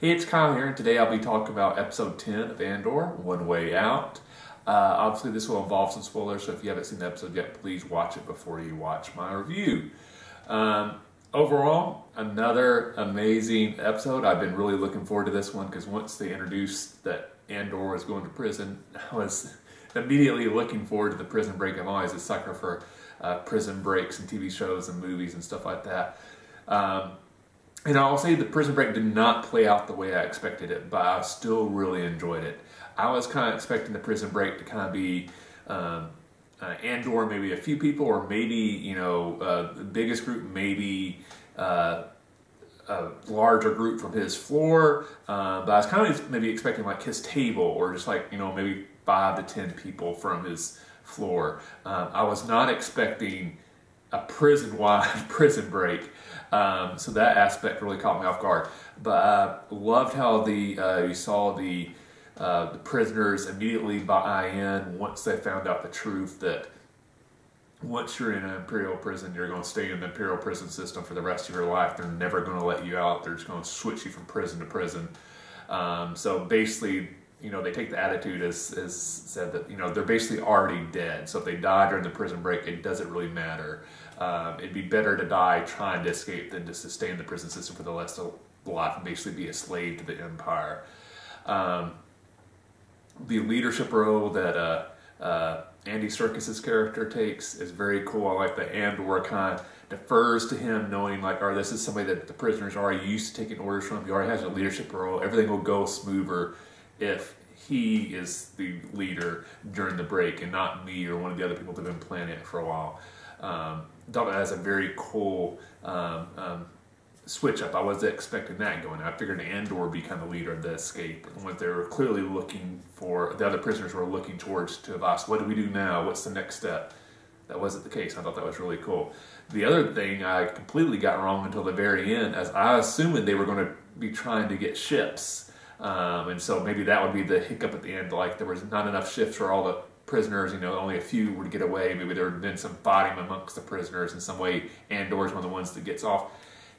Hey, it's Kyle here, and today I'll be talking about episode 10 of Andor, One Way Out. Obviously, this will involve some spoilers, so if you haven't seen the episode yet, please watch it before you watch my review. Overall, another amazing episode. I've been really looking forward to this one because once they introduced that Andor was going to prison, I was immediately looking forward to the prison break. I'm always a sucker for prison breaks and TV shows and movies and stuff like that. And I'll say the prison break did not play out the way I expected it, but I still really enjoyed it. I was kind of expecting the prison break to kind of be Andor, maybe a few people, or maybe, the biggest group, maybe a larger group from his floor. But I was kind of maybe expecting like his table, or just like, maybe 5 to 10 people from his floor. I was not expecting a prison-wide prison break. So that aspect really caught me off guard. But I loved how you saw the prisoners immediately buy in once they found out the truth that once you're in an Imperial prison, you're going to stay in the Imperial prison system for the rest of your life. They're never going to let you out. They're just going to switch you from prison to prison. So basically, they take the attitude as said that, they're basically already dead. So if they die during the prison break, it doesn't really matter. It'd be better to die trying to escape than just to stay in the prison system for the rest of life and basically be a slave to the Empire. The leadership role that Andy Serkis's character takes is very cool. I like that Andor kind of defers to him, knowing like, this is somebody that the prisoners are already used to taking orders from. He already has a leadership role. Everything will go smoother if he is the leader during the break and not me or one of the other people that have been planning it for a while. Thought that has a very cool switch up. I wasn't expecting that going. I figured Andor would be kind of the leader of the escape. What they were clearly looking for, the other prisoners were looking towards to have asked, what do we do now? What's the next step? That wasn't the case. I thought that was really cool. The other thing I completely got wrong until the very end, as I assumed they were going to be trying to get ships. And so maybe that would be the hiccup at the end, like there was not enough ships for all the prisoners, only a few would get away. Maybe there would have been some fighting amongst the prisoners in some way. Andor's one of the ones that gets off.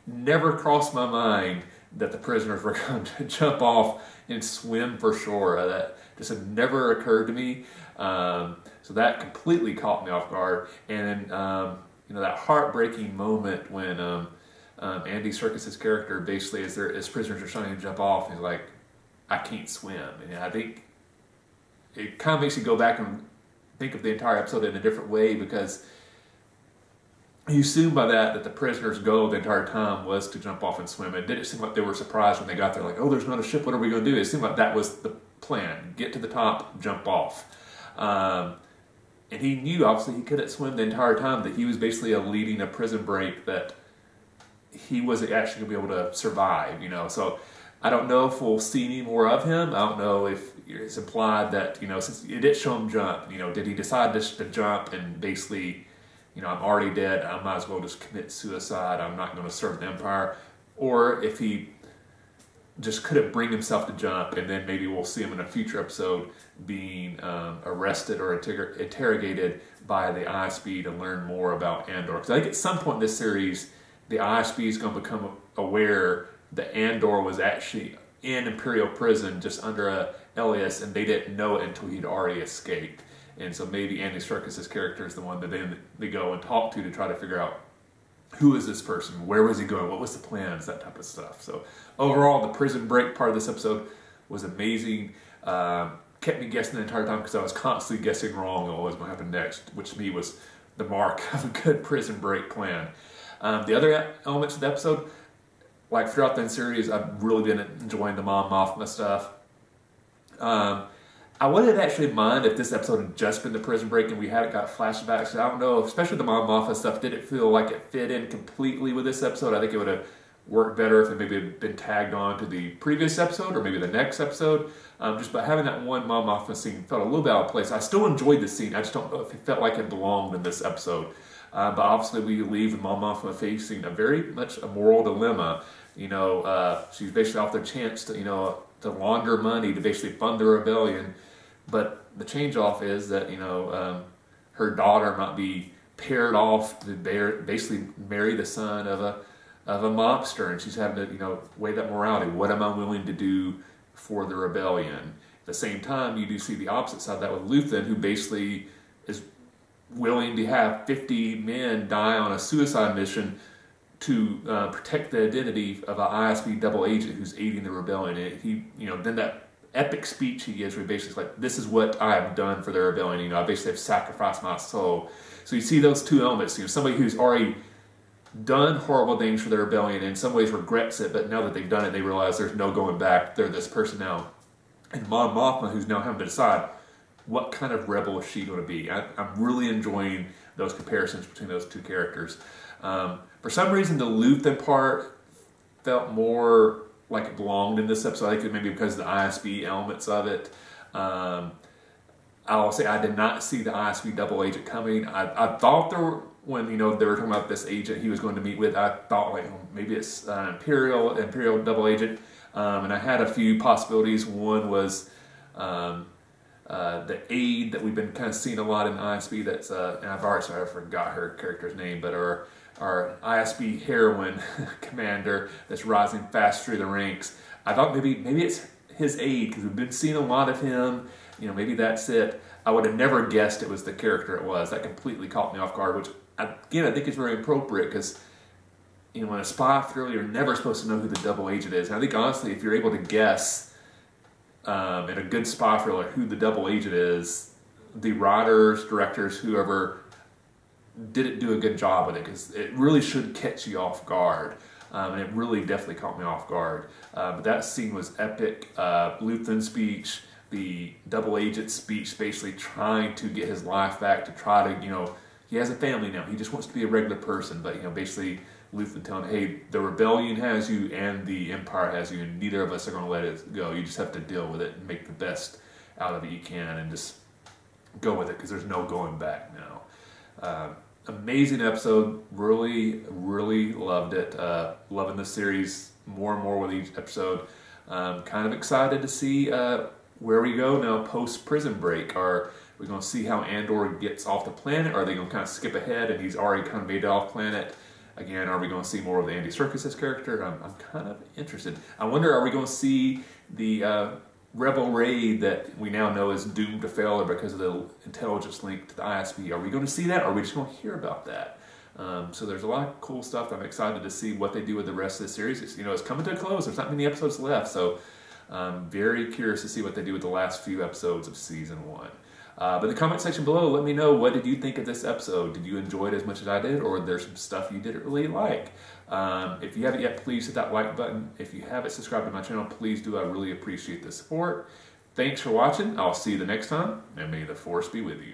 Never crossed my mind that the prisoners were going to jump off and swim for shore. That just had never occurred to me. So that completely caught me off guard. And then, that heartbreaking moment when Andy Serkis's character basically, as prisoners are trying to jump off, he's like, I can't swim. And I think it kind of makes you go back and think of the entire episode in a different way, because you assume by that the prisoners' goal the entire time was to jump off and swim. It didn't seem like they were surprised when they got there, like, oh, there's not a ship, what are we going to do? It seemed like that was the plan. Get to the top, jump off. And he knew, obviously, he couldn't swim the entire time, that he was basically leading a prison break that he wasn't actually going to be able to survive, So I don't know if we'll see any more of him. I don't know if it's implied that, since it did show him jump, did he decide just to jump and basically, I'm already dead, I might as well just commit suicide, I'm not going to serve the Empire? Or if he just couldn't bring himself to jump, and then maybe we'll see him in a future episode being arrested or interrogated by the ISB to learn more about Andor. Because I think at some point in this series, the ISB is going to become aware that Andor was actually in Imperial prison just under a alias, and they didn't know it until he'd already escaped. And so maybe Andy Serkis's character is the one that then they go and talk to try to figure out, who is this person? Where was he going? What was the plans? That type of stuff. So overall, the prison break part of this episode was amazing. Kept me guessing the entire time because I was constantly guessing wrong on what was going to happen next, which to me was the mark of a good prison break plan. The other elements of the episode, like throughout the series, I've really been enjoying the Mon Mothma stuff. I wouldn't actually mind if this episode had just been the prison break and we hadn't got flashbacks. I don't know, especially the Mon Mothma stuff didn't feel like it fit in completely with this episode. I think it would have worked better if it maybe had been tagged on to the previous episode or maybe the next episode. Just by having that one Mon Mothma scene felt a little bit out of place. I still enjoyed the scene. I just don't know if it felt like it belonged in this episode. But obviously we leave with Mon Mothma facing a very much a moral dilemma. She's basically off their chance to, to launder money to basically fund the rebellion. But the change-off is that, her daughter might be paired off to basically marry the son of of a mobster, and she's having to, you know, weigh that morality. What am I willing to do for the rebellion? At the same time, you do see the opposite side of that with Luthen, who basically is willing to have 50 men die on a suicide mission to protect the identity of an ISB double agent who's aiding the rebellion. And he, you know, then that epic speech he gives, where he basically like, "This is what I have done for the rebellion. You know, I basically have sacrificed my soul." So you see those two elements. You know, somebody who's already done horrible things for the rebellion, in some ways regrets it, but now that they've done it, they realize there's no going back. They're this person now. And Mon Mothma, who's now having to decide what kind of rebel is she going to be. I'm really enjoying those comparisons between those two characters. For some reason, the Luthen part felt more like it belonged in this episode. I think maybe because of the ISB elements of it. I'll say I did not see the ISB double agent coming. I thought there were, when, you know, they were talking about this agent he was going to meet with, I thought like, oh, maybe it's an Imperial double agent. And I had a few possibilities. One was the aide that we've been kind of seeing a lot in ISB. That's and I forgot her character's name, but our ISB heroine commander that's rising fast through the ranks. I thought maybe it's his aide, because we've been seeing a lot of him. You know, maybe that's it. I would have never guessed it was the character it was. That completely caught me off guard, which, again, I think is very appropriate, because, you know, in a spy thriller, you're never supposed to know who the double agent is. And I think, honestly, if you're able to guess in a good spy thriller who the double agent is, the writers, directors, whoever didn't do a good job with it, because it really should catch you off guard. And it really definitely caught me off guard. But that scene was epic. Luthen's speech, the double agent speech, basically trying to get his life back, to try to, you know, he has a family now. He just wants to be a regular person. But, you know, basically Luthen telling, hey, the rebellion has you and the Empire has you, and neither of us are going to let it go. You just have to deal with it and make the best out of it you can, and just go with it, because there's no going back now. Amazing episode. Really, really loved it. Loving the series more and more with each episode. Kind of excited to see where we go now post Prison Break. Are we going to see how Andor gets off the planet? Or are they going to kind of skip ahead and he's already kind of made it off planet? Again, are we going to see more of the Andy Serkis character? I'm kind of interested. I wonder, are we going to see the Rebel raid that we now know is doomed to failure because of the intelligence link to the ISB? Are we going to see that, or are we just going to hear about that? So there's a lot of cool stuff. I'm excited to see what they do with the rest of the series. It's, you know, it's coming to a close. There's not many episodes left, so I'm very curious to see what they do with the last few episodes of season 1. But in the comment section below, let me know, what did you think of this episode? Did you enjoy it as much as I did, or there's some stuff you didn't really like? If you haven't yet, please hit that like button. If you haven't subscribed to my channel, please do. I really appreciate the support. Thanks for watching. I'll see you the next time, and may the Force be with you.